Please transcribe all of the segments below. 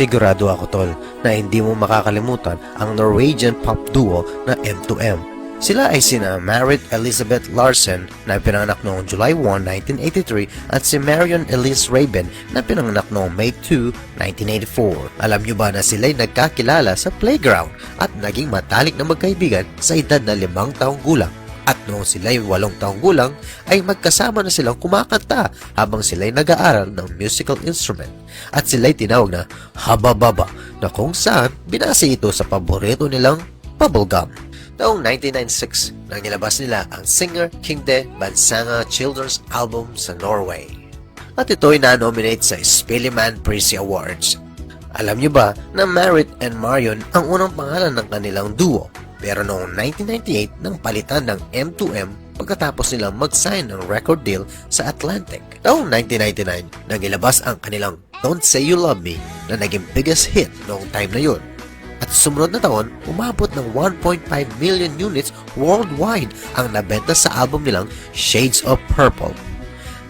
Sigurado ako tol na hindi mo makakalimutan ang Norwegian pop duo na M2M. Sila ay sina Marit Elisabeth Larsen na pinanganak noong July 1, 1983 at si Marion Elise Raben na pinanganak noong May 2, 1984. Alam nyo ba na sila'y nagkakilala sa playground at naging matalik na magkaibigan sa edad na 5 taong gulang? At noong sila'y 8 taong gulang ay magkasama na silang kumakanta habang sila'y nag-aaral ng musical instrument. At sila'y tinawag na Habababa na kung saan binase ito sa paborito nilang bubblegum. Taong 1996 nang nilabas nila ang Singer Kingde Bansanga Children's Album sa Norway. At ito'y na-nominate sa Spelleman Prix Awards. Alam niyo ba na Marit and Marion ang unang pangalan ng kanilang duo? Pero noong 1998 nang palitan ng M2M pagkatapos nilang mag-sign ng record deal sa Atlantic. Taong 1999 nang ilabas ang kanilang Don't Say You Love Me na naging biggest hit noong time na yun. At sumunod na taon, umabot ng 1.5 million units worldwide ang nabenta sa album nilang Shades of Purple.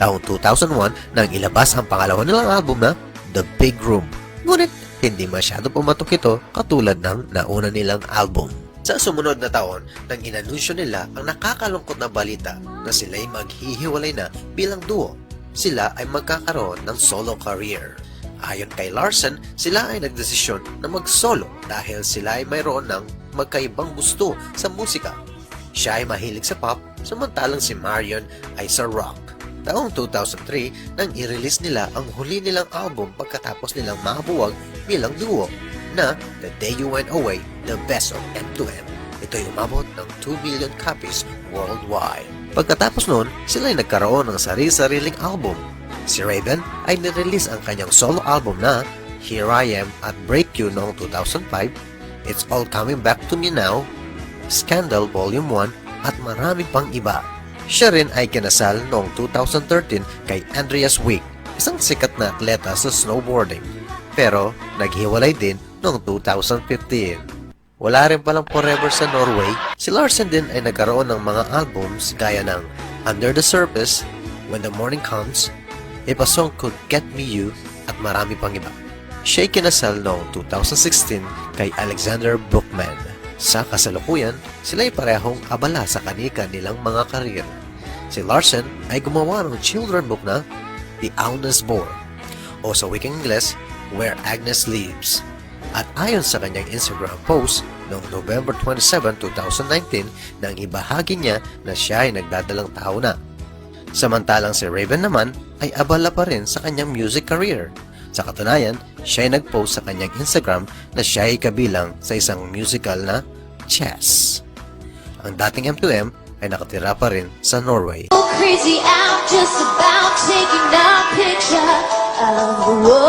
Taong 2001 nang ilabas ang pangalawa nilang album na The Big Room. Ngunit hindi masyado pumatok ito katulad ng nauna nilang album. Sa sumunod na taon, nang inanunsyo nila ang nakakalungkot na balita na sila'y maghihiwalay na bilang duo, sila ay magkakaroon ng solo career. Ayon kay Larsen, sila ay nagdesisyon na mag-solo dahil sila ay mayroon ng magkaibang gusto sa musika. Siya ay mahilig sa pop, samantalang si Marion ay sa rock. Taong 2003 nang i-release nila ang huli nilang album pagkatapos nilang mabuwag bilang duo na The Day You Went Away, The Best of M2M. Ito'y umabot ng 2 million copies worldwide. Pagkatapos noon, sila ay nagkaroon ng sarili-sariling album. Si Raven ay nirelease ang kanyang solo album na Here I Am at Break You noong 2005, It's All Coming Back to Me Now, Scandal Volume 1 at marami pang iba. Siya rin ay kinasal noong 2013 kay Andreas Wick, isang sikat na atleta sa snowboarding. Pero naghiwalay din noong 2015. Wala rin palang forever sa Norway, si Larsen din ay nagkaroon ng mga albums gaya ng Under the Surface, When the Morning Comes, If a Song Could Get Me You, at marami pang iba. Siya'y kinasal noong 2016 kay Alexander Bookman. Sa kasalukuyan, sila'y parehong abala sa kanika nilang mga karir. Si Larsen ay gumawa ng children book na The Agnes Born, o sa wikang Ingles, Where Agnes Lives. At ayon sa kanyang Instagram post noong November 27, 2019 nang ibahagi niya na siya ay nagdadalang tao na. Samantalang si Raven naman ay abala pa rin sa kanyang music career. Sa katunayan, siya ay nag-post sa kanyang Instagram na siya ay kabilang sa isang musical na Chess. Ang dating M2M ay nakatira pa rin sa Norway. Crazy, I'm just about taking a picture of the world.